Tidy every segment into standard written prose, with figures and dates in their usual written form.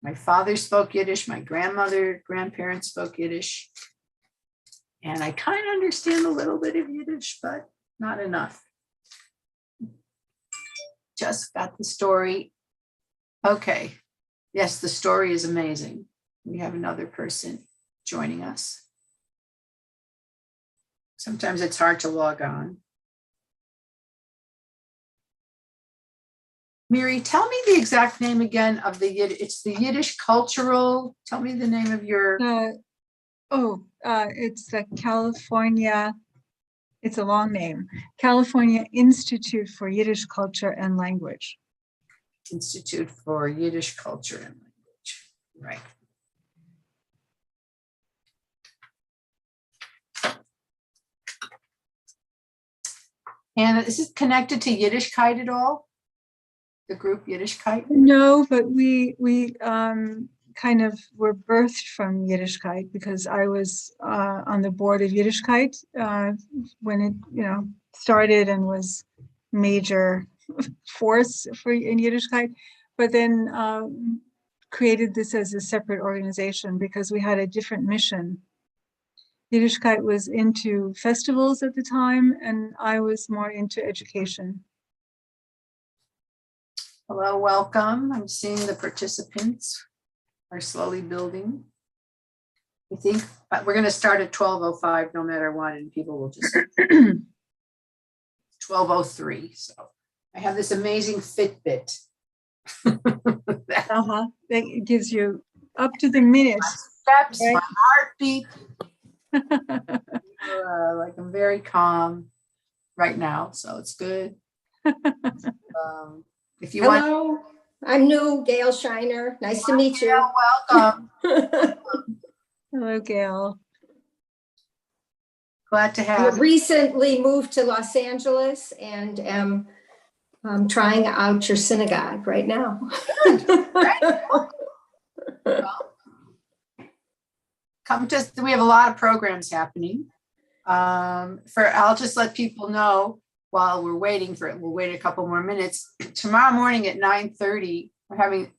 My father spoke Yiddish. My grandparents spoke Yiddish. And I kind of understand a little bit of Yiddish, but not enough. Just got the story. Okay. Yes, the story is amazing. We have another person joining us. Sometimes it's hard to log on. Miri, tell me the exact name again of the Yiddish. It's the Yiddish Cultural. Tell me the name of your. It's the California. It's a long name. California Institute for Yiddish Culture and Language. Institute for Yiddish Culture and Language. Right. And is it connected to Yiddishkeit at all? The group Yiddishkeit? No, but we kind of were birthed from Yiddishkeit because I was on the board of Yiddishkeit when it started and was major force in Yiddishkeit, but then created this as a separate organization because we had a different mission. Yiddishkeit was into festivals at the time, and I was more into education. Hello, welcome. I'm seeing the participants are slowly building. I think we're going to start at 12:05 no matter what, and people will just 12:03. So I have this amazing Fitbit. That gives you up to the minute. My steps, right? My heartbeat. Like I'm very calm right now, so it's good. If you Hello, want, I'm new, Gail Shiner. Nice to meet you. Welcome. Hello, Gail. Glad to I have you. recently moved to Los Angeles and am trying out your synagogue right now. We have a lot of programs happening. I'll just let people know while we're waiting for it. We'll wait a couple more minutes. Tomorrow morning at 9:30,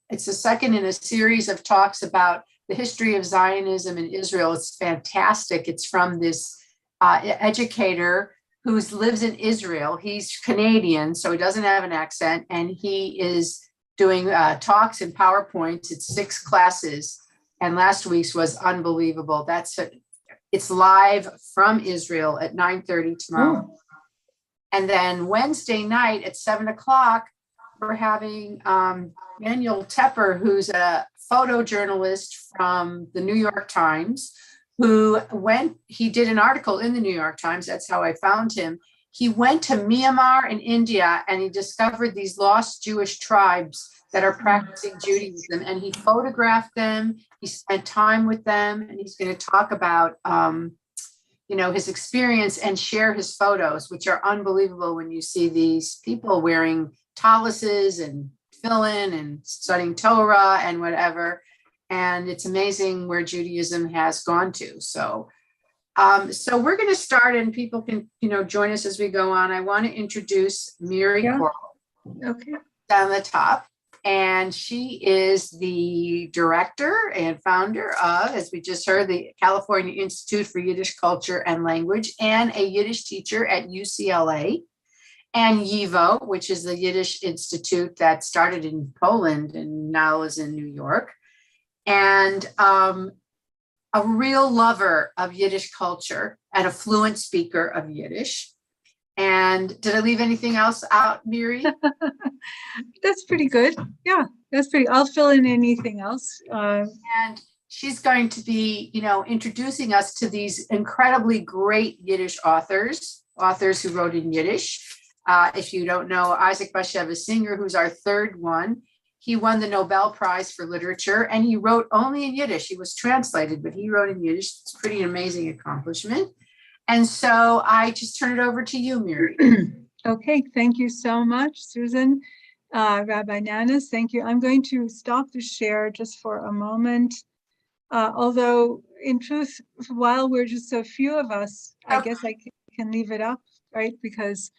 it's the second in a series of talks about the history of Zionism in Israel. It's fantastic. It's from this educator who lives in Israel. He's Canadian, so he doesn't have an accent, and he is doing talks and PowerPoints. It's 6 classes, and last week's was unbelievable. It's live from Israel at 9:30 tomorrow. And then Wednesday night at 7:00, we're having Daniel Tepper, who's a photojournalist from the New York Times, he did an article in the New York Times. That's how I found him. He went to Myanmar in India and he discovered these lost Jewish tribes that are practicing Judaism, and he photographed them. He spent time with them, and he's going to talk about his experience and share his photos, which are unbelievable when you see these people wearing taluses and tefillin and studying Torah and whatever. And it's amazing where Judaism has gone to. So we're going to start, and people can, join us as we go on. I want to introduce Miri Koral. Okay. Down the top. And she is the director and founder of, as we just heard, the California Institute for Yiddish Culture and Language, and a Yiddish teacher at UCLA, and YIVO, which is the Yiddish Institute that started in Poland and now is in New York, and a real lover of Yiddish culture and a fluent speaker of Yiddish. And did I leave anything else out, Miri? That's pretty good. Yeah, I'll fill in anything else. And she's going to be, introducing us to these incredibly great Yiddish authors who wrote in Yiddish. If you don't know, Isaac Leib Singer, who's our third one, he won the Nobel Prize for Literature, and he wrote only in Yiddish. He was translated, but he wrote in Yiddish. It's a pretty amazing accomplishment. And so I just turn it over to you, Miri. Okay, thank you so much, Susan. Rabbi Nanas, thank you. I'm going to stop the share just for a moment. Although, in truth, while we're just so few of us, I guess I can leave it up, right? Because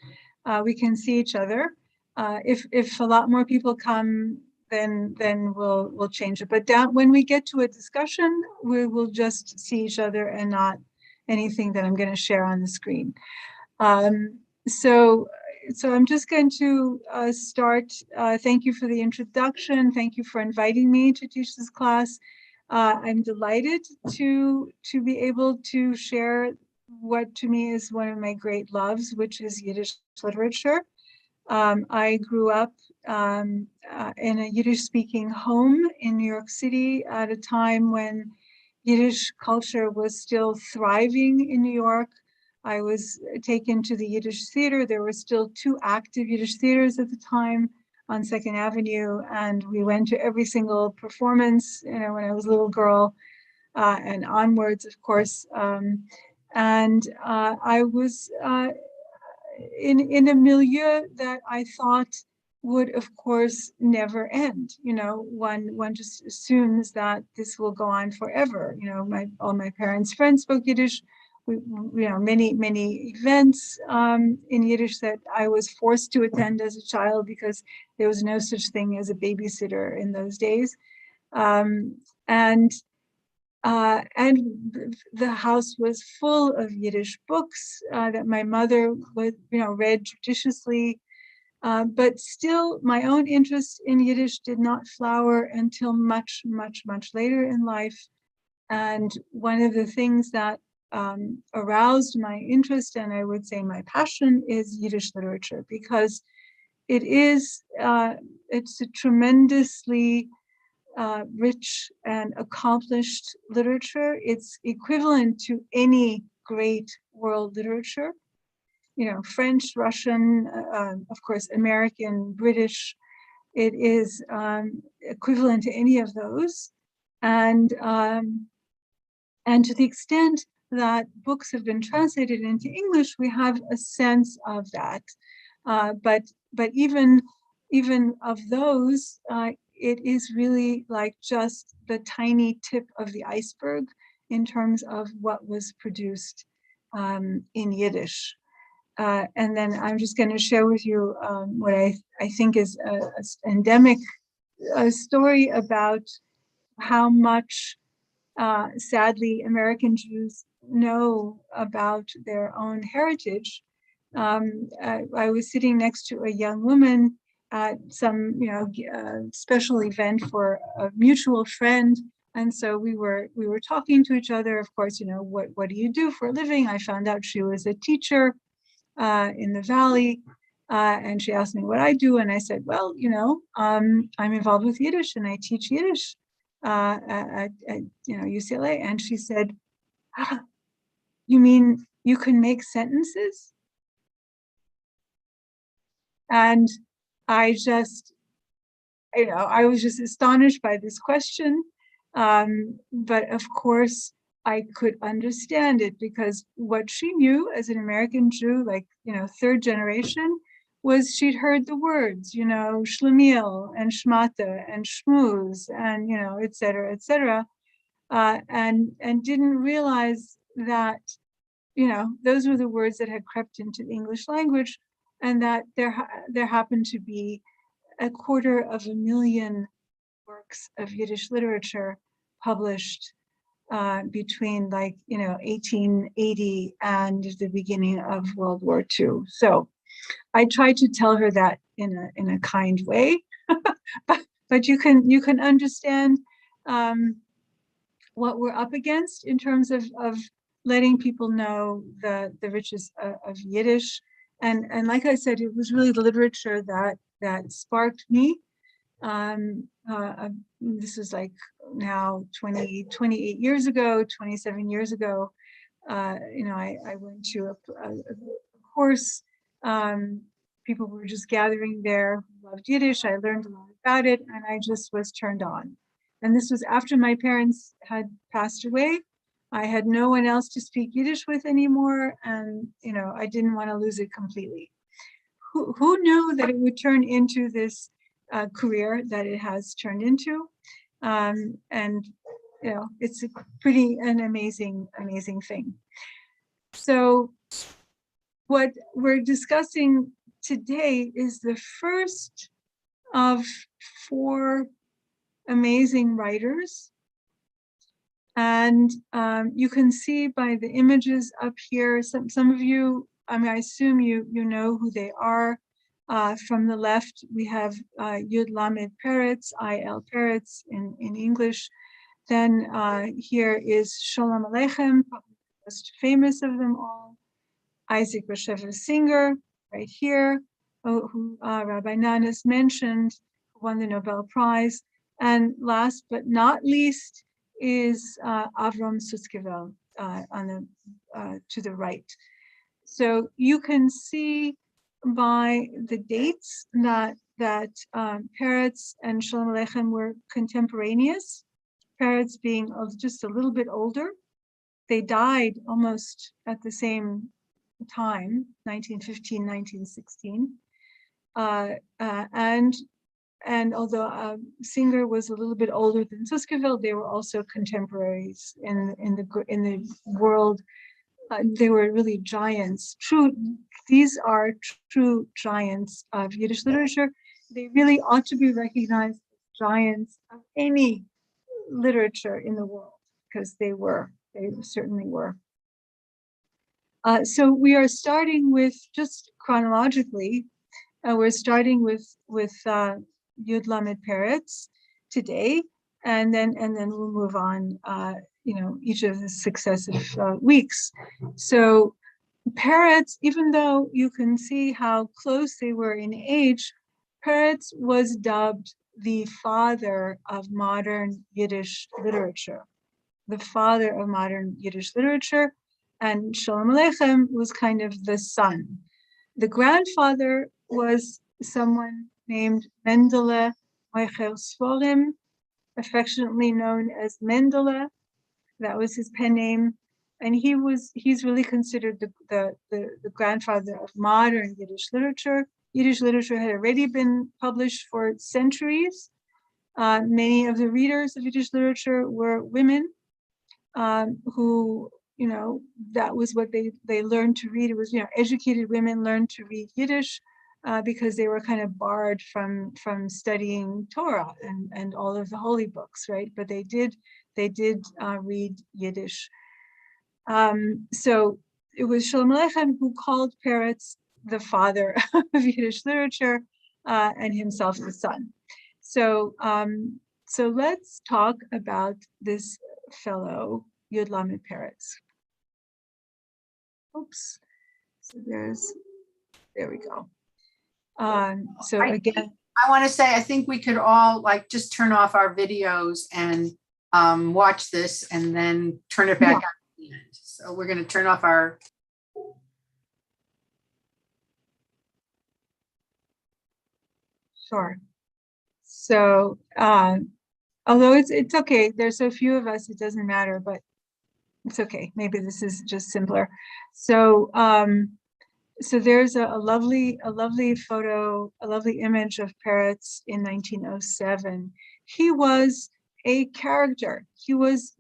we can see each other. If a lot more people come, then we'll change it. But when we get to a discussion, we will just see each other and not anything that I'm going to share on the screen. So I'm just going to start. Thank you for the introduction. Thank you for inviting me to teach this class. I'm delighted to be able to share what to me is one of my great loves, which is Yiddish literature. I grew up in a Yiddish-speaking home in New York City at a time when Yiddish culture was still thriving in New York. I was taken to the Yiddish theater. There were still 2 active Yiddish theaters at the time on 2nd Avenue, and we went to every single performance, when I was a little girl, and onwards, of course. I was in a milieu that I thought would, of course, never end. One just assumes that this will go on forever. All my parents' friends spoke Yiddish. Many events in Yiddish that I was forced to attend as a child because there was no such thing as a babysitter in those days. And the house was full of Yiddish books that my mother would, read judiciously. But still, my own interest in Yiddish did not flower until much, much, much later in life. And one of the things that aroused my interest, and I would say my passion, is Yiddish literature, because it's a tremendously rich and accomplished literature. It's equivalent to any great world literature, French, Russian, of course, American, British. It is equivalent to any of those. And to the extent that books have been translated into English, we have a sense of that. But even of those, it is really like just the tiny tip of the iceberg in terms of what was produced in Yiddish. And then I'm just going to share with you what I think is an endemic story about how much, sadly, American Jews know about their own heritage. I was sitting next to a young woman at some, special event for a mutual friend. And so we were talking to each other. Of course, what do you do for a living? I found out she was a teacher in the Valley. And she asked me what I do. And I said, well, I'm involved with Yiddish and I teach Yiddish at UCLA. And she said, you mean you can make sentences? And I just, I was just astonished by this question. But of course, I could understand it, because what she knew as an American Jew, like, 3rd generation, was she'd heard the words, Shlemiel and Shmata and Shmuz and, et cetera, and didn't realize that, those were the words that had crept into the English language, and that there happened to be 250,000 works of Yiddish literature published between 1880 and the beginning of World War II. So I tried to tell her that in a kind way, but you can understand what we're up against in terms of letting people know the riches of Yiddish. And like I said, it was really the literature that sparked me. This was like now 28 years ago, 27 years ago. I went to a course. People were just gathering there, loved Yiddish. I learned a lot about it, and I just was turned on. And this was after my parents had passed away. I had no one else to speak Yiddish with anymore, and I didn't want to lose it completely. Who knew that it would turn into this career that it has turned into? And it's a an amazing thing. So what we're discussing today is the first of four amazing writers. And you can see by the images up here, some of you, I mean, I assume you know who they are. From the left, we have Yid Lamed Peretz, I.L. Peretz in English. Then here is Shalom Aleichem, probably the most famous of them all. Isaac Leib Singer, right here, who Rabbi Nanas mentioned, who won the Nobel Prize. And last but not least is Avram Sutzkever to the right. So you can see by the dates that Peretz and Shalom Aleichem were contemporaneous. Peretz being just a little bit older. They died almost at the same time, 1915, 1916. And although Singer was a little bit older than Sutzkever, they were also contemporaries in the world. They were really giants. These are true giants of Yiddish literature. They really ought to be recognized as giants of any literature in the world, because they certainly were. So we are starting with, just chronologically, we're starting with Yud Lamed Peretz today, and then we'll move on, each of the successive weeks. So Peretz, even though you can see how close they were in age, Peretz was dubbed the father of modern Yiddish literature, the father of modern Yiddish literature, and Shalom Aleichem was kind of the son. The grandfather was someone named Mendele Moicher Sforim, affectionately known as Mendele. That was his pen name. And he's really considered the grandfather of modern Yiddish literature. Yiddish literature had already been published for centuries. Many of the readers of Yiddish literature were women who, that was what they learned to read. It was, educated women learned to read Yiddish because they were kind of barred from studying Torah and all of the holy books, right? But they did read Yiddish. So it was Shalom Aleichem who called Peretz the father of Yiddish literature and himself the son. So let's talk about this fellow, Yud Lamed Peretz. Oops. So there we go. So again, I want to say, I think we could all just turn off our videos and watch this and then turn it back on at the end. So we're going to turn off our. Sure. So, although it's okay, there's so few of us, it doesn't matter, but it's okay. Maybe this is just simpler. So, so there's a lovely photo, a lovely image of Peretz in 1907. He was a character. He was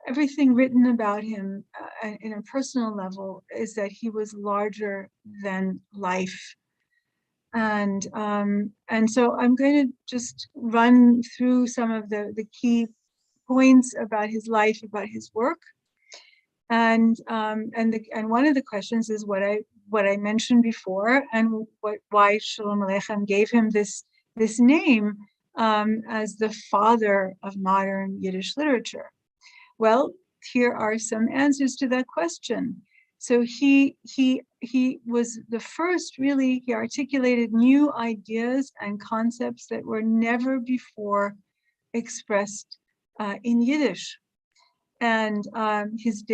everything written about him in a personal level is that he was larger than life. And so I'm going to just run through some of the key points about his life, about his work. And one of the questions is what I mentioned before, and why Shalom Aleichem gave him this name as the father of modern Yiddish literature. Well, here are some answers to that question. So he was the first, really. He articulated new ideas and concepts that were never before expressed in Yiddish. And his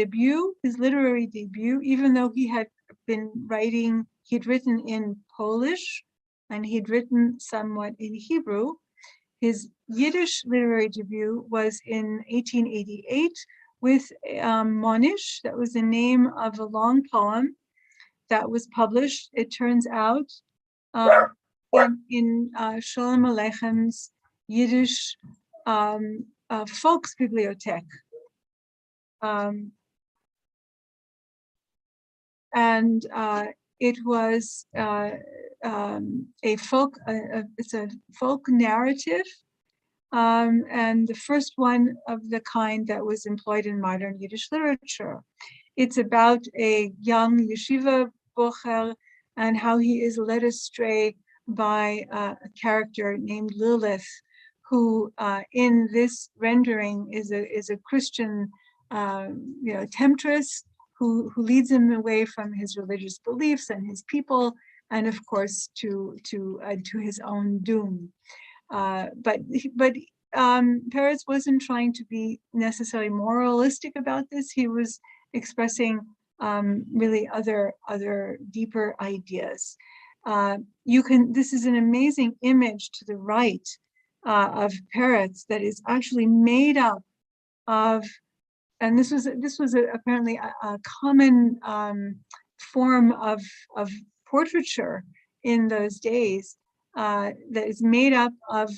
literary debut, even though he had been writing, he'd written in Polish and he'd written somewhat in Hebrew. His Yiddish literary debut was in 1888 with Monish. That was the name of a long poem that was published, it turns out, in Shalom Aleicham's Yiddish Volksbibliothek. And it was it's a folk narrative, and the first one of the kind that was employed in modern Yiddish literature. It's about a young yeshiva bocher and how he is led astray by a character named Lilith, who in this rendering is a Christian temptress who leads him away from his religious beliefs and his people, and of course to his own doom. But Peretz wasn't trying to be necessarily moralistic about this. He was expressing really other deeper ideas. This is an amazing image to the right of Peretz that is actually made up of, and this was apparently a common form of portraiture in those days, that is made up of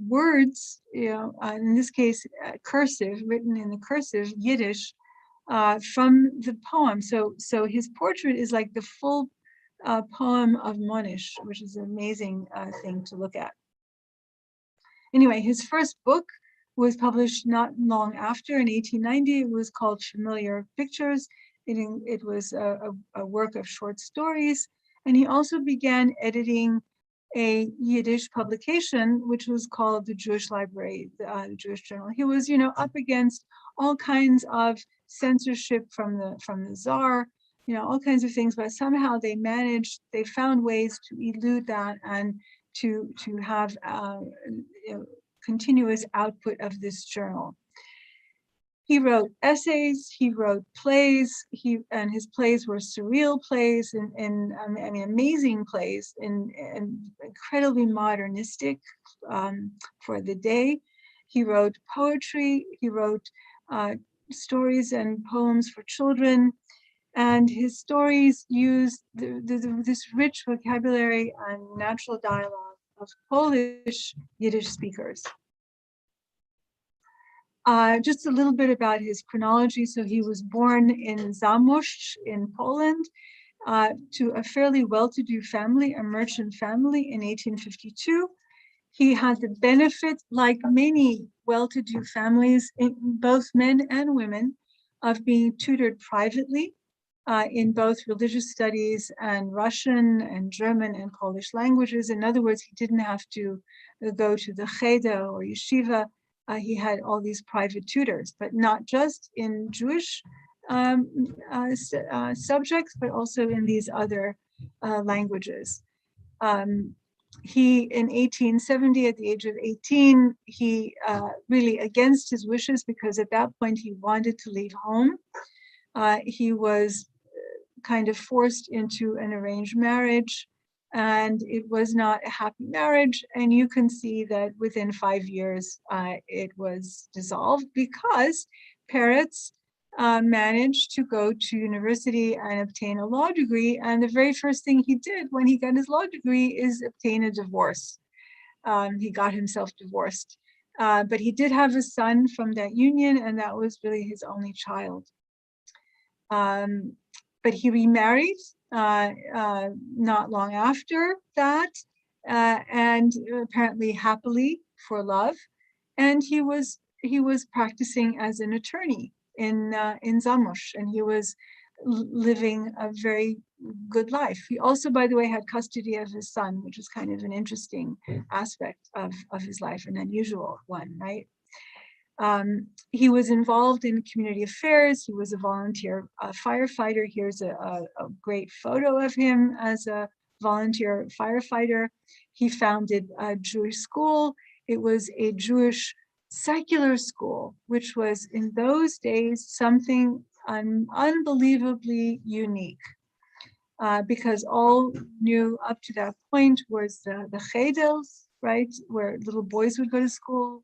words, in this case cursive, written in the cursive Yiddish, from the poem. So his portrait is like the full poem of Monish, which is an amazing thing to look at. Anyway, his first book was published not long after, in 1890. It was called Familiar Pictures. It was a work of short stories. And he also began editing a Yiddish publication, which was called the Jewish Library, the Jewish Journal. He was, up against all kinds of censorship from the Tsar, all kinds of things, but somehow they found ways to elude that and to have continuous output of this journal. He wrote essays, he wrote plays, and his plays were surreal plays and amazing plays and incredibly modernistic for the day. He wrote poetry, he wrote stories and poems for children, and his stories used this rich vocabulary and natural dialogue of Polish Yiddish speakers. Just a little bit about his chronology. So he was born in Zamość in Poland to a fairly well-to-do family, a merchant family, in 1852. He had the benefit, like many well-to-do families, both men and women, of being tutored privately in both religious studies and Russian and German and Polish languages. In other words, he didn't have to go to the cheder or yeshiva. He had all these private tutors, but not just in Jewish subjects, but also in these other languages. He, in 1870, at the age of 18, he really against his wishes, because at that point he wanted to leave home. He was kind of forced into an arranged marriage, and it was not a happy marriage. And you can see that within 5 years, it was dissolved, because Peretz managed to go to university and obtain a law degree. And the very first thing he did when he got his law degree is obtain a divorce. He got himself divorced. But he did have a son from that union, and that was really his only child. But he remarried not long after that, and apparently happily for love. And he was practicing as an attorney in Zamość, and he was living a very good life. He also, by the way, had custody of his son, which is kind of an interesting aspect of his life, an unusual one, right? He was involved in community affairs. He was a volunteer firefighter. Here's a great photo of him as a volunteer firefighter. He founded a Jewish school. It was a Jewish secular school, which was in those days something unbelievably unique, because all knew up to that point was the chedels, right, where little boys would go to school.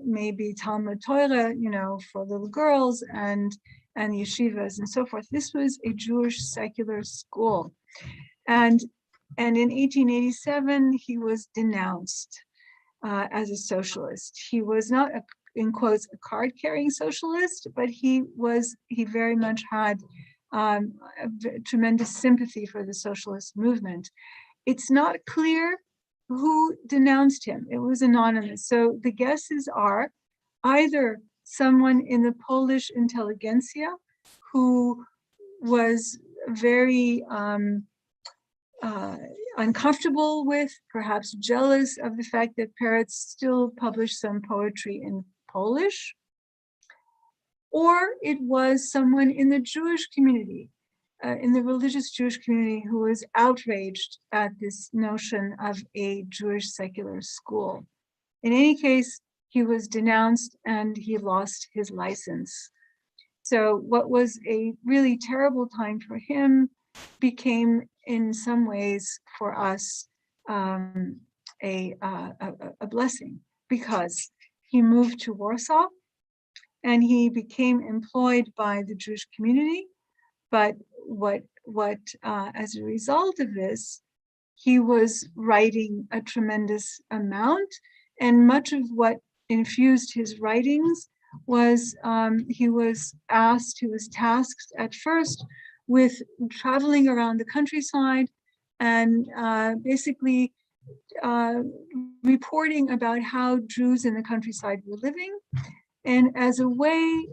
Maybe Talmud Torah, for little girls, and yeshivas and so forth. This was a Jewish secular school, and in 1887 he was denounced as a socialist. He was not in quotes a card-carrying socialist, but he very much had tremendous sympathy for the socialist movement. It's not clear who denounced him. It was anonymous. So the guesses are either someone in the Polish intelligentsia who was very uncomfortable with, perhaps jealous of the fact that Peretz still published some poetry in Polish, or it was someone in the Jewish community, in the religious Jewish community, who was outraged at this notion of a Jewish secular school. In any case, he was denounced and he lost his license. So what was a really terrible time for him became, in some ways, for us, a blessing, because he moved to Warsaw and he became employed by the Jewish community. But as a result of this, he was writing a tremendous amount, and much of what infused his writings was he was tasked at first with traveling around the countryside and basically reporting about how Jews in the countryside were living, and as a way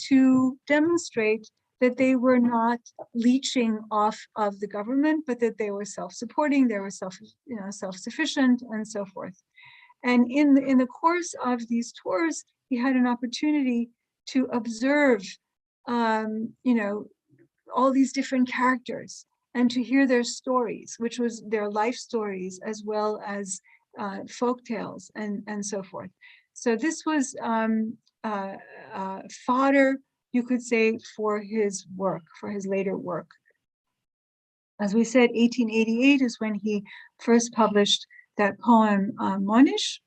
to demonstrate that they were not leeching off of the government, but that they were self-supporting, they were self-sufficient, and so forth. And in the course of these tours, he had an opportunity to observe, all these different characters and to hear their stories, which was their life stories, as well as folk tales and so forth. So this was fodder, you could say, for his work, for his later work. As we said, 1888 is when he first published that poem, Monish,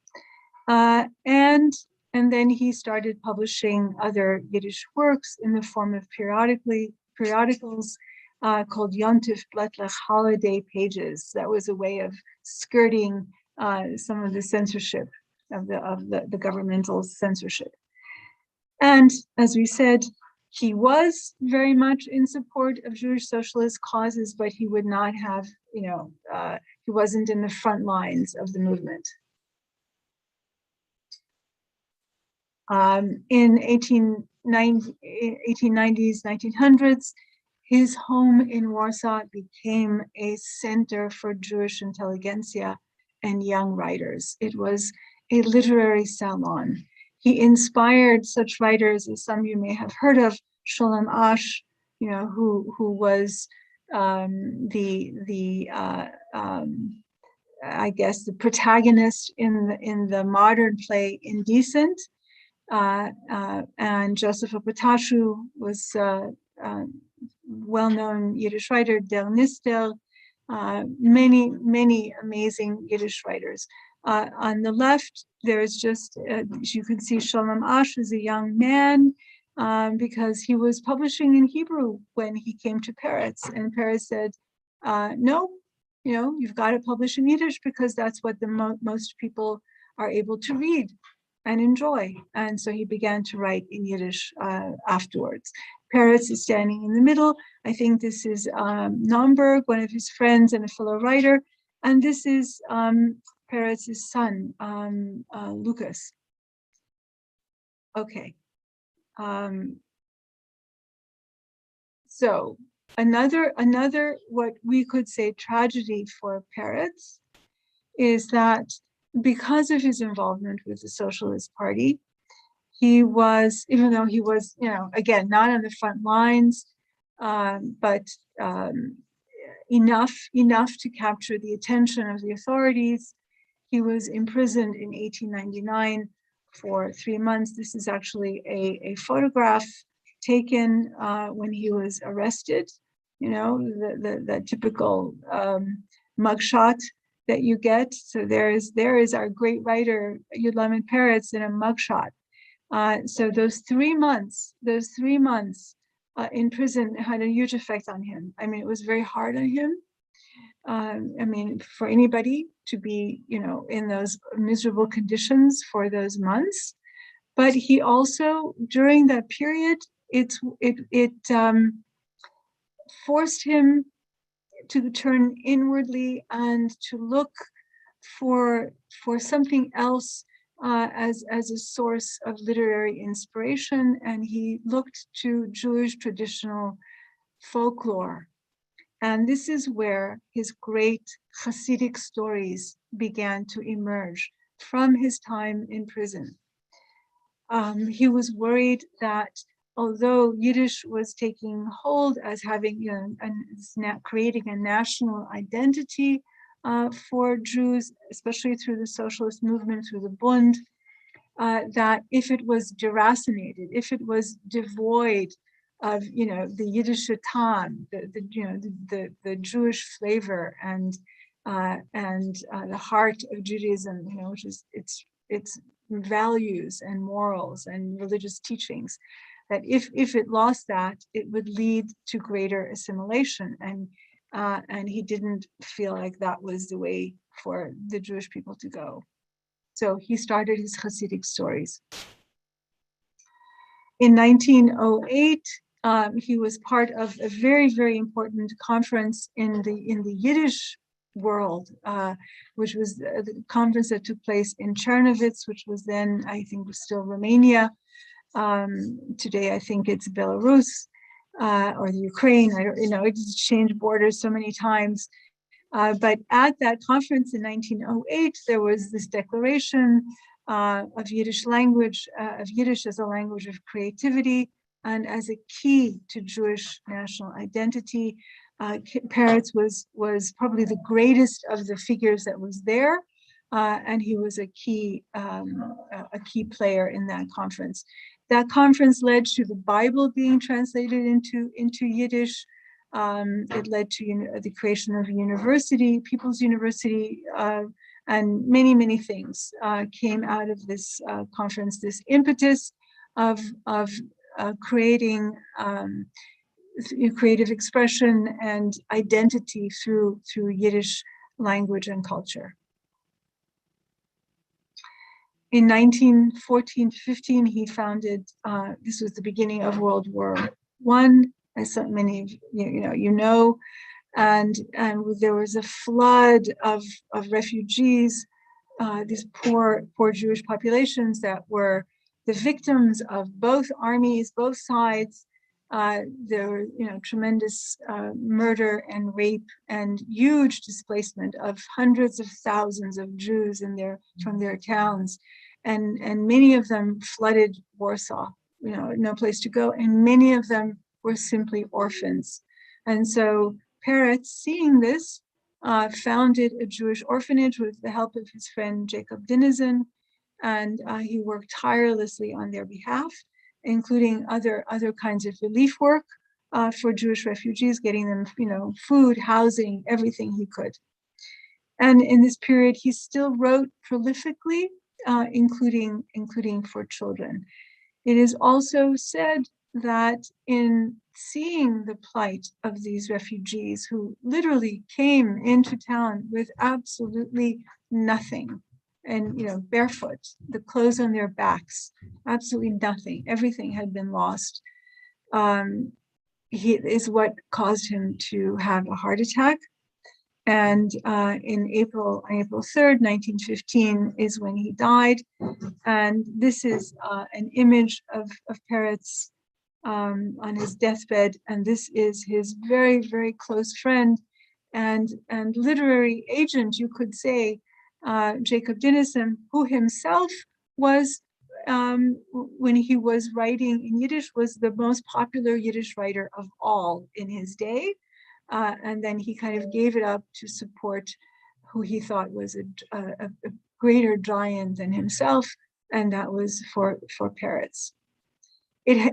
and then he started publishing other Yiddish works in the form of periodicals called Yontif Blättlech, holiday pages. That was a way of skirting some of the censorship, of the governmental censorship. And as we said, he was very much in support of Jewish socialist causes, but he would not have, he wasn't in the front lines of the movement. In 1890s, 1900s, his home in Warsaw became a center for Jewish intelligentsia and young writers. It was a literary salon. He inspired such writers as some you may have heard of, Sholem Asch, who was I guess the protagonist in the modern play Indecent, and Joseph Opatashu was well-known Yiddish writer, Del Nistel, many amazing Yiddish writers. On the left, there's just, you can see Sholem Asch as a young man, because he was publishing in Hebrew when he came to Peretz, and Peretz said, no, you've got to publish in Yiddish because that's what the most people are able to read and enjoy. And so he began to write in Yiddish afterwards. Peretz is standing in the middle. I think this is Nomberg, one of his friends and a fellow writer. And this is Peretz's son, Lucas. Okay. So another what we could say tragedy for Peretz is that because of his involvement with the Socialist Party, he was, even though he was, again, not on the front lines, but enough to capture the attention of the authorities. He was imprisoned in 1899 for 3 months. This is actually a photograph taken when he was arrested, the typical mugshot that you get. So there is our great writer, Yud Lamed Peretz, in a mugshot. So those 3 months in prison had a huge effect on him. I mean, it was very hard on him. For anybody to be, in those miserable conditions for those months. But he also, during that period, it forced him to turn inwardly and to look for something else as a source of literary inspiration, and he looked to Jewish traditional folklore. And this is where his great Hasidic stories began to emerge from his time in prison. He was worried that although Yiddish was taking hold as having, creating a national identity for Jews, especially through the socialist movement, through the Bund, that if it was deracinated, if it was devoid of, the Yiddish tam, the Jewish flavor and the heart of Judaism, which is its values and morals and religious teachings, that if it lost that, it would lead to greater assimilation, and he didn't feel like that was the way for the Jewish people to go. So he started his Hasidic stories. In 1908, he was part of a very, very important conference in the Yiddish world, which was the conference that took place in Chernovitz, which was then, I think, was still Romania. Today, I think it's Belarus or the Ukraine. I don't, it just changed borders so many times. But at that conference in 1908, there was this declaration of Yiddish language, of Yiddish as a language of creativity and as a key to Jewish national identity. Peretz was probably the greatest of the figures that was there, and he was a key player in that conference. That conference led to the Bible being translated into Yiddish. It led to the creation of a university, People's University, and many, many things came out of this conference, this impetus of creating creative expression and identity through Yiddish language and culture. In 1914-15, he founded, this was the beginning of World War I, as so many of you know, and there was a flood of refugees, these poor Jewish populations that were the victims of both armies, both sides. There were tremendous murder and rape and huge displacement of hundreds of thousands of Jews from their towns, and many of them flooded Warsaw, no place to go, and many of them were simply orphans. And so Peretz, seeing this, founded a Jewish orphanage with the help of his friend Jacob Dinesen, and he worked tirelessly on their behalf, including other kinds of relief work for Jewish refugees, getting them, food, housing, everything he could. And in this period, he still wrote prolifically, including for children. It is also said that in seeing the plight of these refugees who literally came into town with absolutely nothing, and barefoot, the clothes on their backs, absolutely nothing, everything had been lost, he is what caused him to have a heart attack. And in April 3rd, 1915 is when he died. And this is an image of Peretz on his deathbed, and this is his very, very close friend and literary agent, you could say, Jacob Dinesen, who himself was, when he was writing in Yiddish, was the most popular Yiddish writer of all in his day. And then he kind of gave it up to support who he thought was a greater giant than himself, and that was for Peretz. The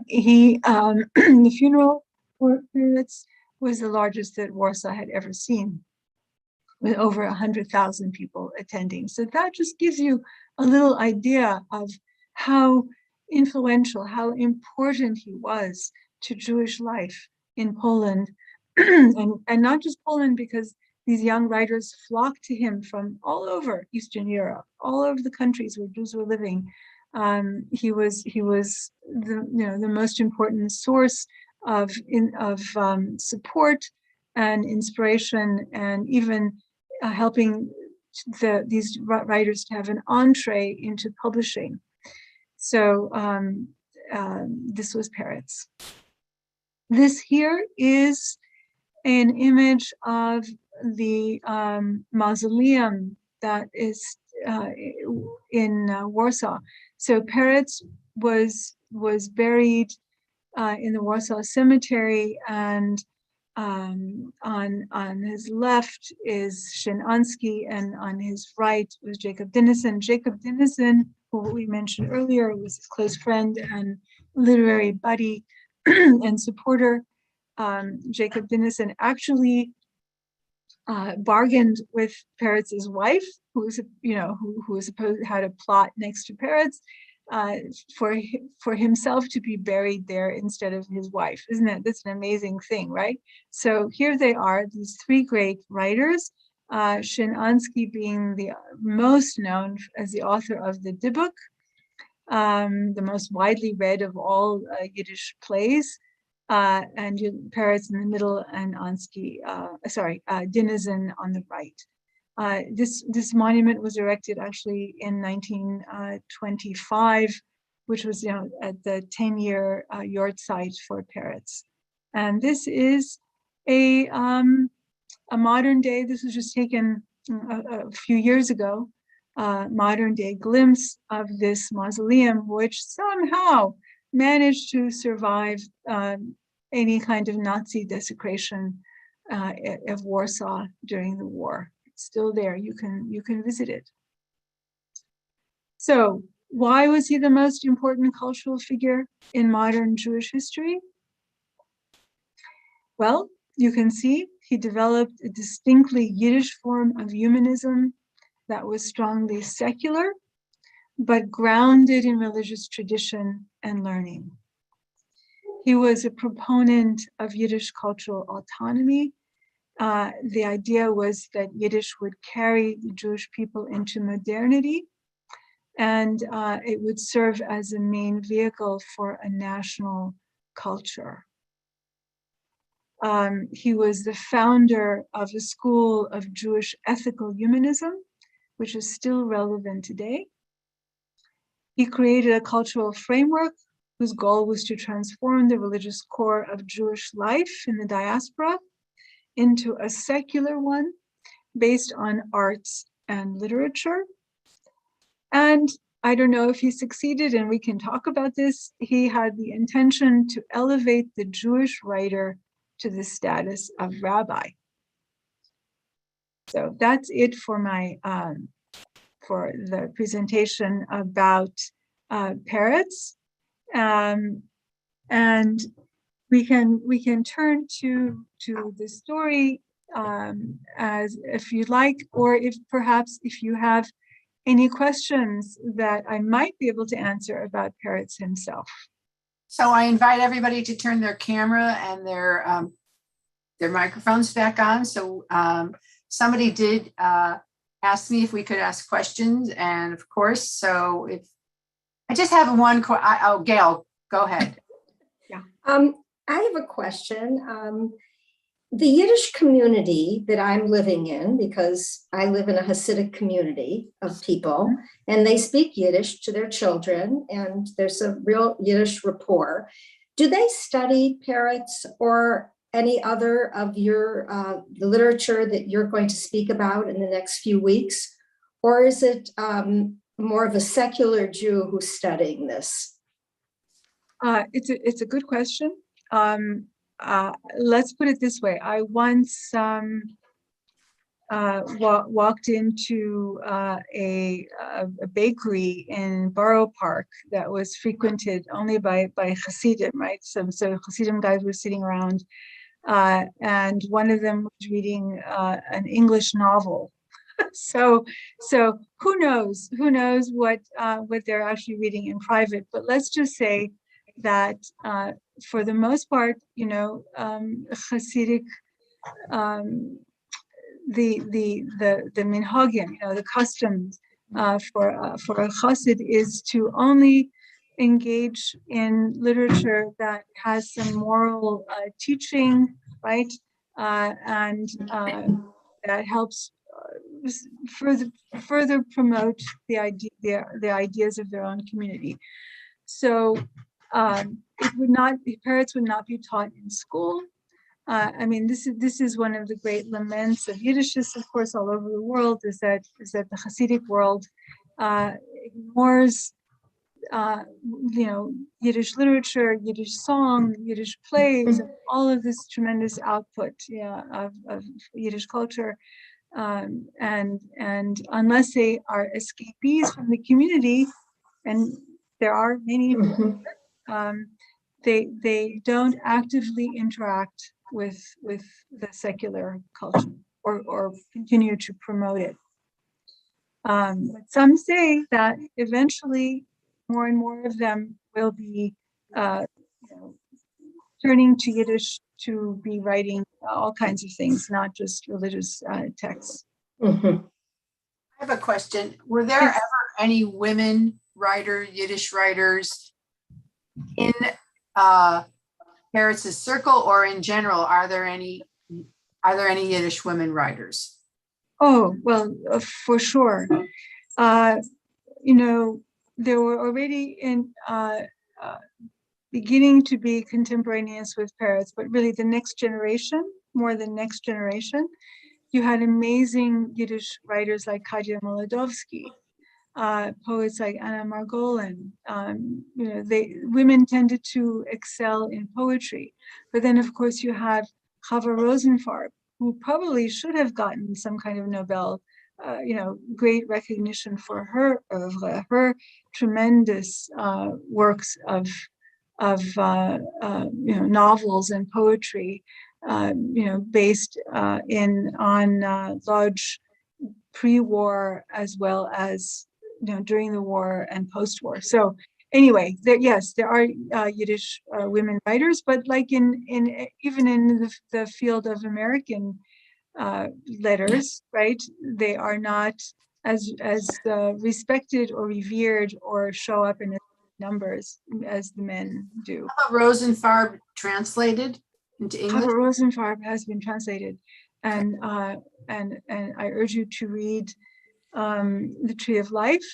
funeral for Peretz was the largest that Warsaw had ever seen, with over 100,000 people attending. So that just gives you a little idea of how influential, how important he was to Jewish life in Poland, and not just Poland, because these young writers flocked to him from all over Eastern Europe, all over the countries where Jews were living. He was the most important source of support and inspiration, and even helping these writers to have an entree into publishing. So this was Peretz. This here is an image of the mausoleum that is in Warsaw. So Peretz was buried in the Warsaw Cemetery, and on his left is Szymanski, and on his right was Jacob Dinesen. Jacob Dinesen, who we mentioned earlier, was his close friend and literary buddy and supporter. Jacob Dinesen actually bargained with Peretz's wife, who was supposed had a plot next to Peretz, for himself to be buried there instead of his wife. Isn't that, that's an amazing thing, right? So here they are, these three great writers, Szymanski being the most known as the author of the Dybbuk, the most widely read of all Yiddish plays, and Peretz in the middle, and Dinesen on the right. This monument was erected actually in 1925, which was at the 10-year yahrzeit for Peretz. And this is a modern day. This was just taken a few years ago. Modern day glimpse of this mausoleum, which somehow managed to survive any kind of Nazi desecration of Warsaw during the war. It's still there. You can visit it. So why was he the most important cultural figure in modern Jewish history? Well, you can see he developed a distinctly Yiddish form of humanism that was strongly secular, but grounded in religious tradition and learning. He was a proponent of Yiddish cultural autonomy. The idea was that Yiddish would carry the Jewish people into modernity, and it would serve as a main vehicle for a national culture. He was the founder of a school of Jewish ethical humanism, which is still relevant today. He created a cultural framework whose goal was to transform the religious core of Jewish life in the diaspora into a secular one based on arts and literature. And I don't know if he succeeded, and we can talk about this. He had the intention to elevate the Jewish writer to the status of rabbi. So that's it for my for the presentation about Peretz, and we can turn to the story as if you'd like, or if perhaps if you have any questions that I might be able to answer about Peretz himself. So I invite everybody to turn their camera and their microphones back on. So somebody did ask me if we could ask questions, and of course, so if I just have one, Gail, go ahead. Yeah. I have a question. The Yiddish community that I'm living in, because I live in a Hasidic community of people, and they speak Yiddish to their children, and there's a real Yiddish rapport. Do they study Peretz or any other of your the literature that you're going to speak about in the next few weeks? Or is it more of a secular Jew who's studying this? It's a good question. Let's put it this way. I once walked into a bakery in Borough Park that was frequented only by Hasidim, right? So Hasidim guys were sitting around, and one of them was reading an English novel. So who knows what they're actually reading in private? But let's just say that for the most part, Hasidic, the minhagim, the customs for a Hasid is to only engage in literature that has some moral teaching, right? and that helps further promote the ideas of their own community. So Peretz would not be taught in school. I mean, this is one of the great laments of Yiddishists, of course, all over the world, is that the Hasidic world ignores, Yiddish literature, Yiddish song, Yiddish plays, all of this tremendous output, of Yiddish culture, and unless they are escapees from the community, and there are many, they don't actively interact with the secular culture or continue to promote it. But some say that eventually more and more of them will be turning to Yiddish to be writing all kinds of things, not just religious texts. I have a question. Were there ever any women Yiddish writers in Peretz's circle, or in general, are there any Yiddish women writers? Oh, well, for sure. There were already beginning to be contemporaneous with Peretz, but really the next generation, you had amazing Yiddish writers like Kadia Molodowski, poets like Anna Margolin. Women tended to excel in poetry. But then, of course, you have Chava Rosenfarb, who probably should have gotten some kind of Nobel, great recognition for her oeuvre, her tremendous works of novels and poetry, based on Lodge pre-war as well as during the war and post-war. So anyway, there are Yiddish women writers, but like even in the field of American letters, right? They are not as respected or revered or show up in numbers as the men do. Rosenfarb translated into English? Rosenfarb has been translated, and I urge you to read The Tree of Life.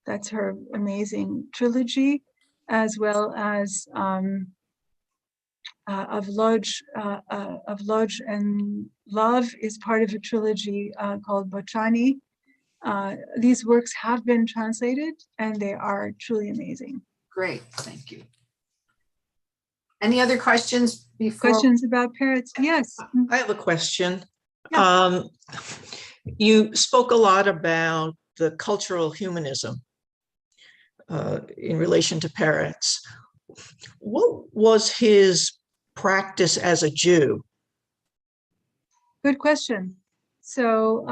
That's her amazing trilogy, as well as of Lodge and Love is part of a trilogy called Bochani. These works have been translated, and they are truly amazing. Great, thank you. Any other questions before? Questions about Peretz? Yes. I have a question. Yeah. You spoke a lot about the cultural humanism in relation to Peretz. What was his practice as a Jew? Good question. So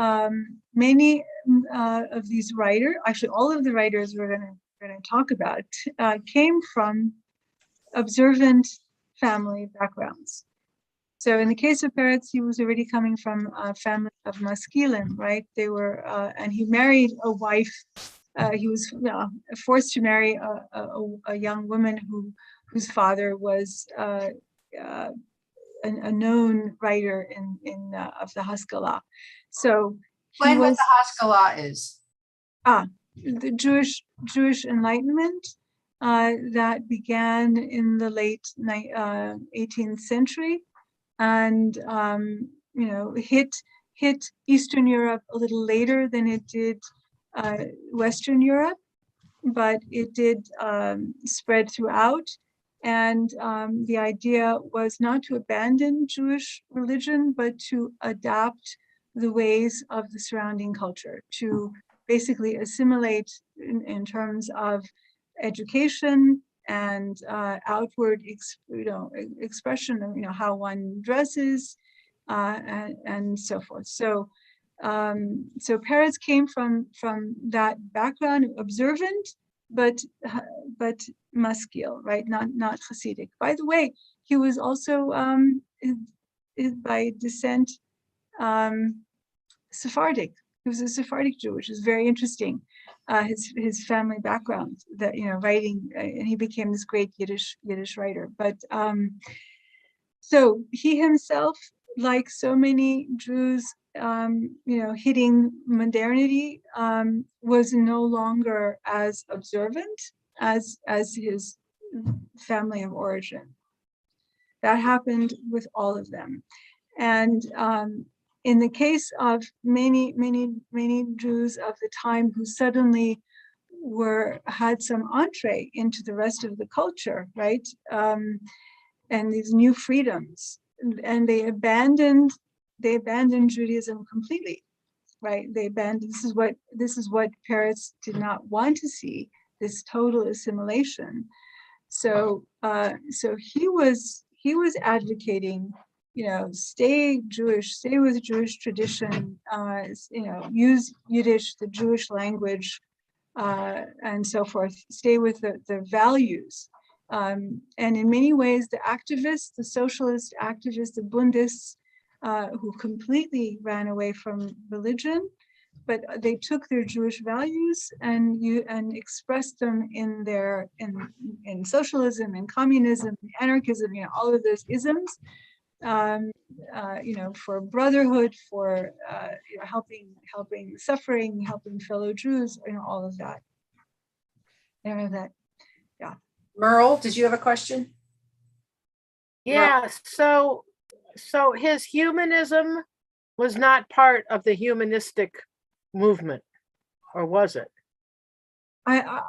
many of these writers, actually all of the writers we're going to talk about, came from observant family backgrounds. So in the case of Peretz, he was already coming from a family of Maskilim, right? They were, and he married a wife. He was forced to marry a young woman whose father was a known writer of the Haskalah. So explain what the Haskalah is. The Jewish Enlightenment that began in the late 18th century, and hit Eastern Europe a little later than it did Western Europe, but it did spread throughout. And the idea was not to abandon Jewish religion, but to adapt the ways of the surrounding culture, to basically assimilate in terms of education and outward expression of how one dresses and so forth. So Peretz came from that background, observant, but maskil, right? Not Hasidic. By the way, he was also by descent Sephardic. He was a Sephardic Jew, which is very interesting. His family background, that writing, and he became this great Yiddish writer. But so he himself, like so many Jews, hitting modernity, was no longer as observant as his family of origin. That happened with all of them. And in the case of many Jews of the time who suddenly had some entree into the rest of the culture, right? And these new freedoms, and they abandoned Judaism completely, right? This is what Peretz did not want to see, this total assimilation. So he was advocating, stay Jewish, stay with Jewish tradition, use Yiddish, the Jewish language, and so forth, stay with the values. And in many ways, the activists, the socialist activists, the Bundists, who completely ran away from religion, but they took their Jewish values and expressed them in socialism and communism, anarchism, all of those isms, for brotherhood, for helping suffering, helping fellow Jews, all of that. Yeah. Merle, did you have a question? Yeah, so his humanism was not part of the humanistic movement, or was it? I'm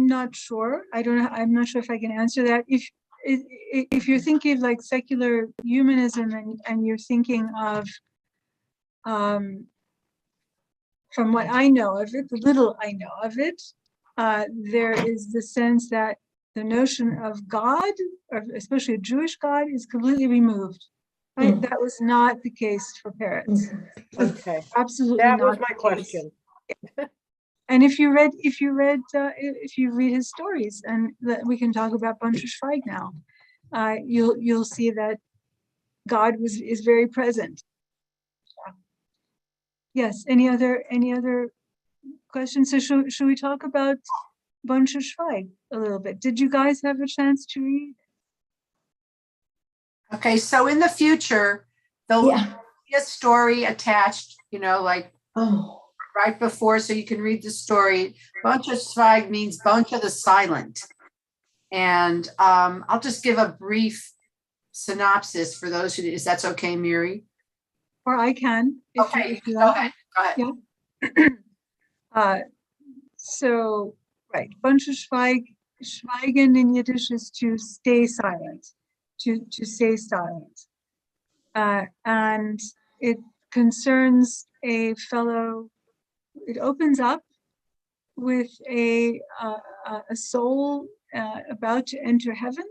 not sure. I'm not sure if I can answer that. If you're thinking of like secular humanism and you're thinking of, from what I know of it, the little I know of it, there is the sense that the notion of God, or especially a Jewish God, is completely removed. Right? That was not the case for Peretz. Okay, Absolutely that not was my the case. question. And if you read his stories, and we can talk about Bontshe Shvayg now, you'll see that God is very present. Yes. Any other questions? So should we talk about Bontshe Shvayg a little bit? Did you guys have a chance to read? Okay, so in the future, there'll be a story attached, right before, so you can read the story. Bontshe Shvayg means Bontshe the Silent. And I'll just give a brief synopsis for those who, is that okay, Miri? Or I can. Okay, go ahead. Yeah. So, right, Bontshe Shvayg, Schweigen in Yiddish is to stay silent, to stay silent. And it concerns a fellow, it opens up with a soul about to enter heaven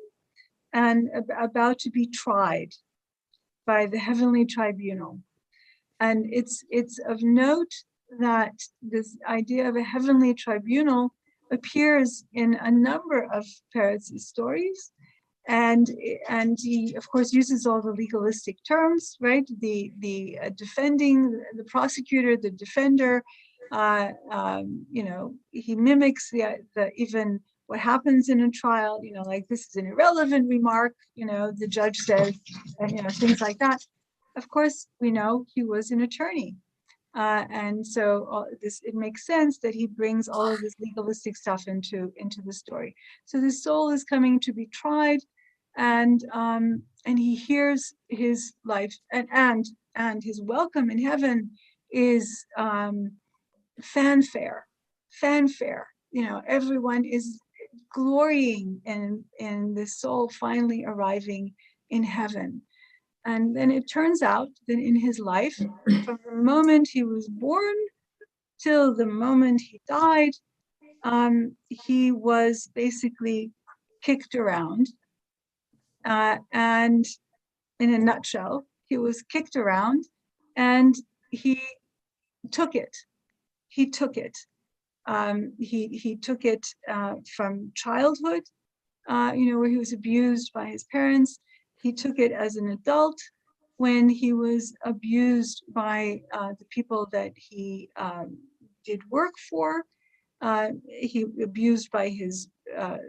and about to be tried by the heavenly tribunal. And it's of note that this idea of a heavenly tribunal appears in a number of Peretz's stories. And he, of course, uses all the legalistic terms, right? The defending, the prosecutor, the defender, he mimics the even what happens in a trial, like this is an irrelevant remark, the judge says, and things like that. Of course, we know he was an attorney. And so it makes sense that he brings all of this legalistic stuff into the story. So the soul is coming to be tried, and he hears his life and his welcome in heaven is fanfare. Everyone is glorying in the soul finally arriving in heaven. And then it turns out that in his life, from the moment he was born till the moment he died, he was basically kicked around. And in a nutshell, he was kicked around and he took it. He took it from childhood, where he was abused by his parents. He took it as an adult when he was abused by the people that he did work for. He abused by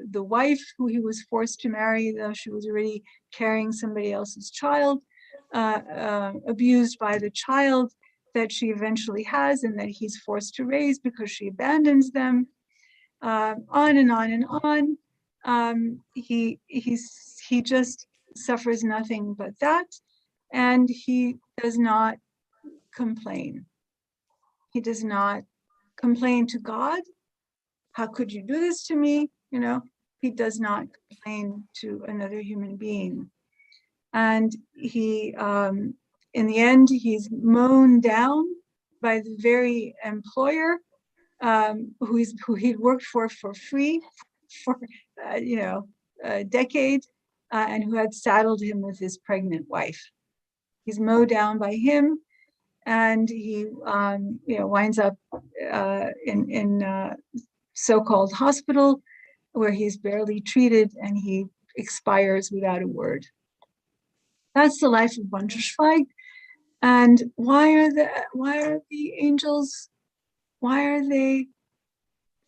the wife who he was forced to marry, though she was already carrying somebody else's child. abused by the child that she eventually has and that he's forced to raise because she abandons them. On and on and on. He just suffers nothing but that, and he does not complain. He does not complain to God. How could you do this to me? You know, he does not complain to another human being. And he, in the end, he's mown down by the very employer who he'd worked for free for a decade, and who had saddled him with his pregnant wife. He's mowed down by him, and he winds up in so-called hospital where he's barely treated, and he expires without a word. That's the life of Bontshe Shvayg. And why are the angels? Why are they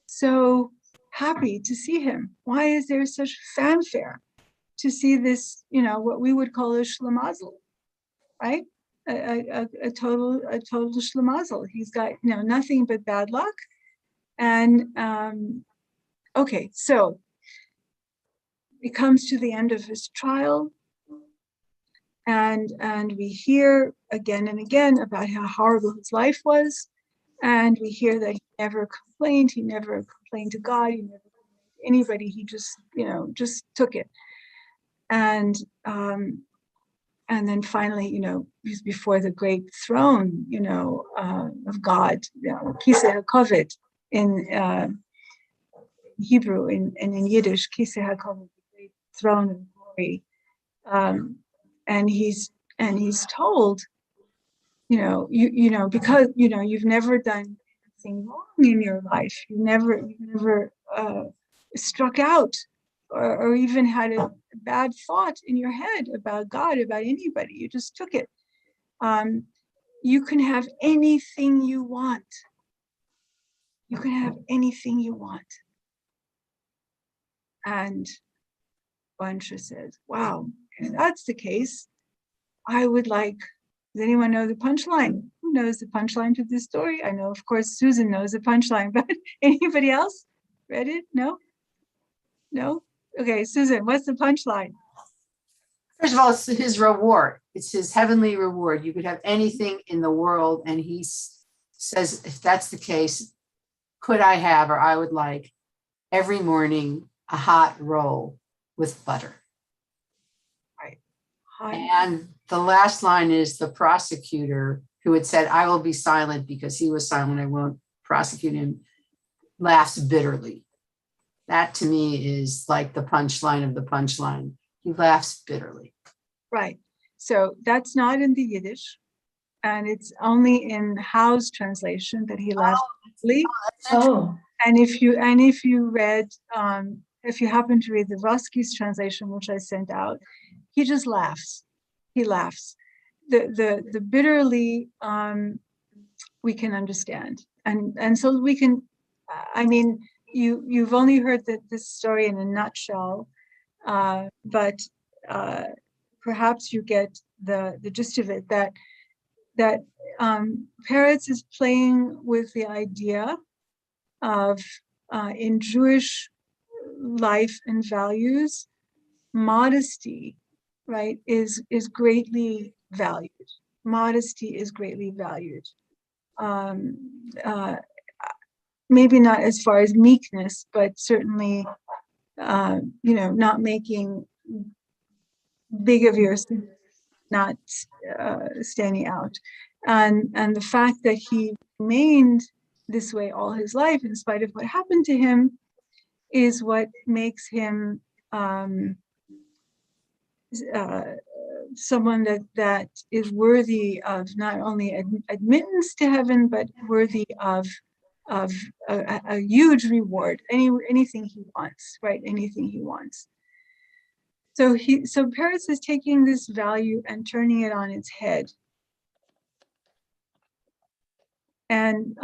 so happy to see him? Why is there such fanfare to see this, what we would call a shlemazel, right? A total shlemazel. He's got, nothing but bad luck. And okay, so it comes to the end of his trial, and we hear again and again about how horrible his life was. And we hear that he never complained. He never complained to God. He never complained to anybody. He just took it. And then finally, he's before the great throne, of God, Kiseh HaKavod in Hebrew, and in Yiddish, Kiseh HaKavod, the great throne of glory. And he's told, because you've never done anything wrong in your life. You've never struck out or even had a bad thought in your head about God, about anybody. You just took it. You can have anything you want. You can have anything you want. And Bontshe says, wow, if that's the case, I would like, does anyone know the punchline? Who knows the punchline to this story? I know, of course, Susan knows the punchline, but anybody else read it? No? No? Okay, Susan, what's the punchline? First of all, it's his reward. It's his heavenly reward. You could have anything in the world. And he says, if that's the case, could I have, or I would like, every morning, a hot roll with butter. Right. And the last line is the prosecutor who had said, I will be silent because he was silent, I won't prosecute him, laughs bitterly. That to me is like the punchline of the punchline. He laughs bitterly. Right. So that's not in the Yiddish, and it's only in Howe's translation that he laughs bitterly. Oh. And if you read, if you happen to read the Vosky's translation, which I sent out, he just laughs. He laughs. The bitterly we can understand, and so we can. I mean, you've only heard this story in a nutshell, but perhaps you get the gist of it. That Peretz is playing with the idea of in Jewish life and values, modesty, right, is greatly valued. Modesty is greatly valued. Maybe not as far as meekness, but certainly, not making big of yourself, not standing out. And the fact that he remained this way all his life, in spite of what happened to him, is what makes him someone that is worthy of not only admittance to heaven, but worthy of a huge reward, anything he wants, right? Anything he wants. So Peretz is taking this value and turning it on its head. And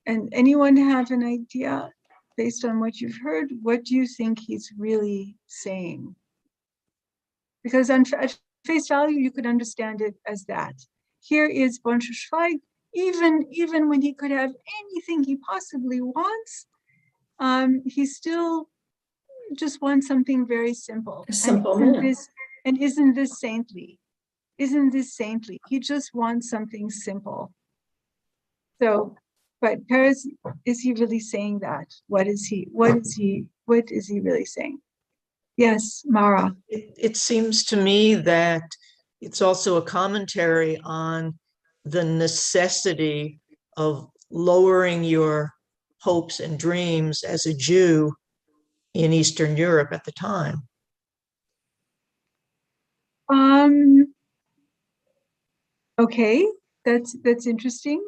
anyone have an idea, based on what you've heard, what do you think he's really saying? Because face value, you could understand it as that. Here is Bontshe Shvayg, even when he could have anything he possibly wants, he still just wants something very simple. A simple man. And isn't this saintly? Isn't this saintly? He just wants something simple. So, but Peretz, is he really saying that? What is he really saying? Yes, Mara. It seems to me that it's also a commentary on the necessity of lowering your hopes and dreams as a Jew in Eastern Europe at the time. Okay, that's interesting.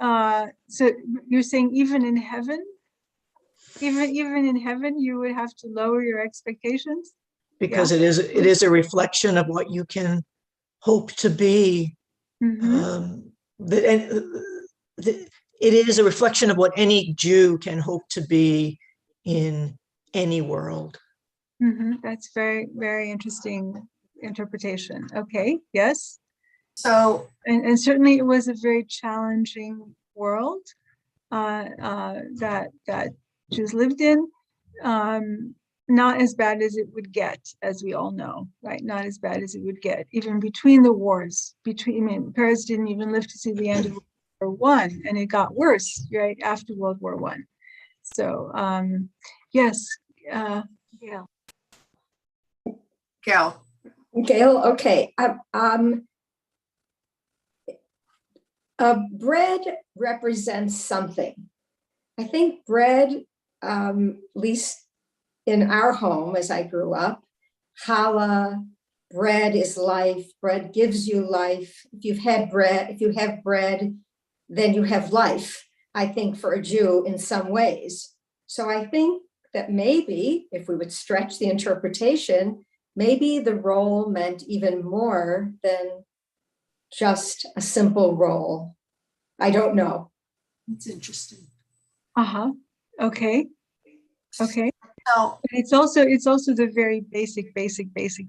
So you're saying even in heaven, even in heaven, you would have to lower your expectations? Because it is a reflection of what you can hope to be. It is a reflection of what any Jew can hope to be in any world. That's very, very interesting interpretation. Okay, yes. So, and certainly it was a very challenging world that Jews lived in. Not as bad as it would get, as we all know, right? Not as bad as it would get, even between the wars. Peretz didn't even live to see the end of World War I, and it got worse, right, after World War I. So, yes, Gail. Gail, okay. Bread represents something. I think bread, at least in our home as I grew up, challah, bread is life, bread gives you life. If you have bread, then you have life, I think, for a Jew in some ways. So I think that maybe, if we would stretch the interpretation, maybe the role meant even more than just a simple role. I don't know. it's interesting. Okay. So, It's also the very basic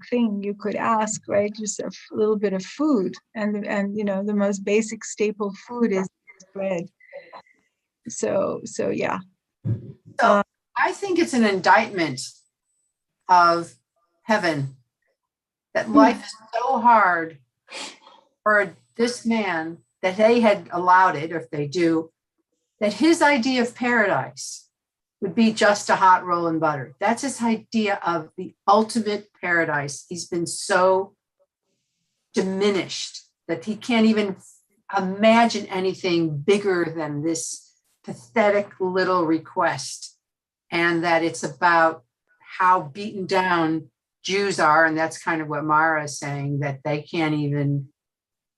thing you could ask, right? Just a little bit of food, and the most basic staple food is bread. So yeah. I think it's an indictment of heaven that life is so hard for this man that they had allowed it, or if they do, that his idea of paradise would be just a hot roll and butter. That's his idea of the ultimate paradise. He's been so diminished that he can't even imagine anything bigger than this pathetic little request, and that it's about how beaten down Jews are. And that's kind of what Mara is saying, that they can't even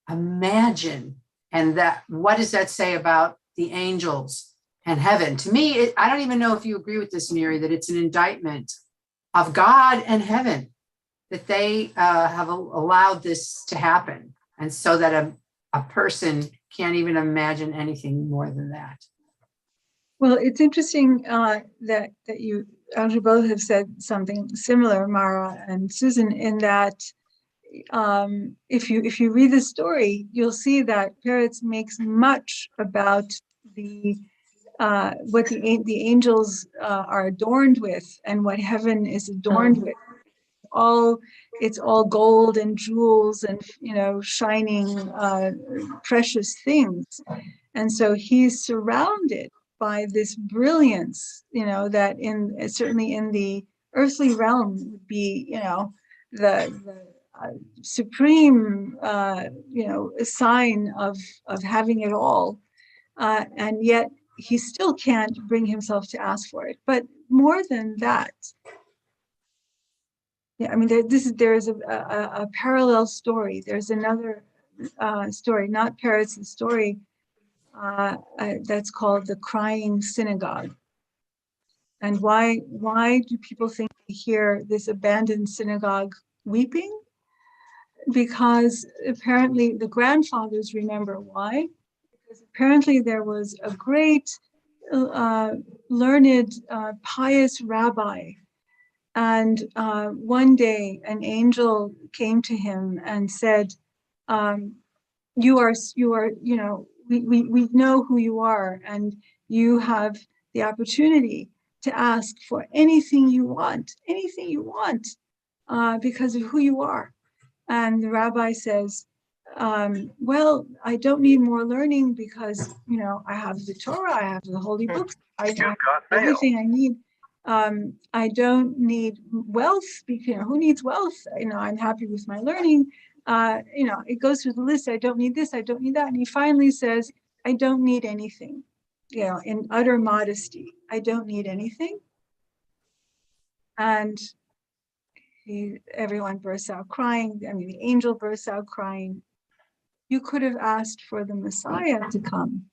imagine. And that, what does that say about the angels and heaven? To me, I don't even know if you agree with this, Miri, that it's an indictment of God and heaven, that they have allowed this to happen. And so that a person can't even imagine anything more than that. Well, it's interesting that you both have said something similar, Mara and Susan, in that if you read the story, you'll see that Peretz makes much about what the angels are adorned with and what heaven is adorned with. It's all gold and jewels and shining precious things, and so he's surrounded by this brilliance, that certainly in the earthly realm would be, the supreme, sign of having it all, and yet he still can't bring himself to ask for it. But more than that, there is a parallel story. There's another story, not Peretz's story, that's called the Crying Synagogue. And why do people think they hear this abandoned synagogue weeping? Because apparently the grandfathers remember why. Because apparently there was a great, learned, pious rabbi And one day an angel came to him and said, you are, we know who you are, and you have the opportunity to ask for anything you want, because of who you are. And the rabbi says, well, I don't need more learning because, I have the Torah, I have the holy books, I have everything I need. I don't need wealth because, who needs wealth? I'm happy with my learning. It goes through the list. I don't need this, I don't need that. And he finally says, I don't need anything, in utter modesty. I don't need anything. And everyone bursts out crying. The angel bursts out crying. You could have asked for the Messiah to come.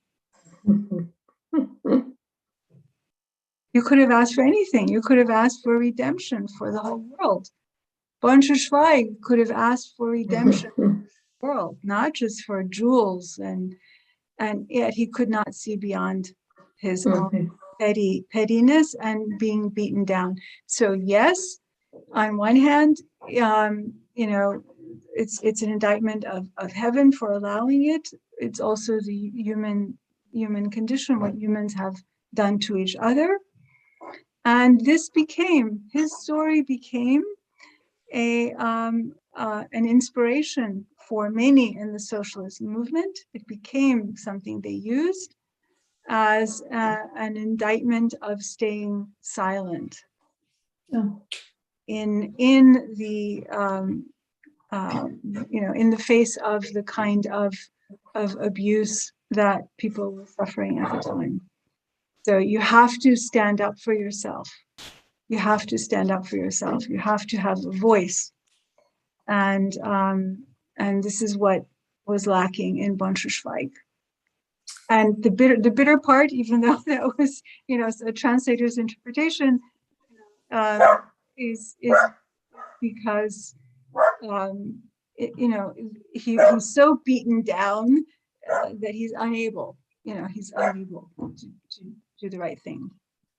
You could have asked for anything. You could have asked for redemption for the whole world. Bontshe Shvayg could have asked for redemption for the world, not just for jewels, and yet he could not see beyond his own pettiness and being beaten down. So yes, on one hand, it's an indictment of heaven for allowing it. It's also the human condition, what humans have done to each other. And his story became an inspiration for many in the socialist movement. It became something they used as an indictment of staying silent in the in the face of the kind of abuse that people were suffering at the time. So you have to stand up for yourself. You have to stand up for yourself. You have to have a voice. And this is what was lacking in Bontshe Shvayg. And the bitter part, even though that was, a translator's interpretation, is because he's so beaten down that he's unable to do the right thing.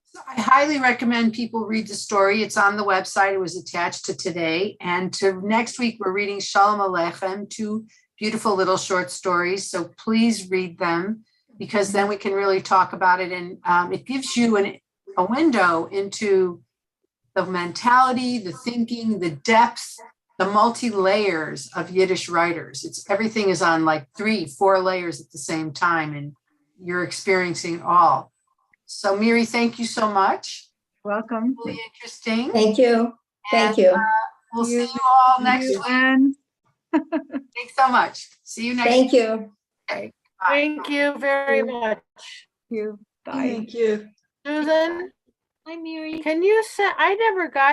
So I highly recommend people read the story. It's on the website. It was attached to today. And to next week, we're reading Shalom Aleichem, 2 beautiful little short stories. So please read them, because then we can really talk about it. And it gives you a window into the mentality, the thinking, the depth, the multi-layers of Yiddish writers. Everything is on like 3-4 layers at the same time, and you're experiencing it all. So Miri, thank you so much. Welcome. Really interesting. Thank you. Thank you. We'll see you all next week. Thanks so much. See you next Thank week. you. Okay. Thank you very much. Thank you. Bye. Thank you. Susan, Hi, Miri. can you send, I never got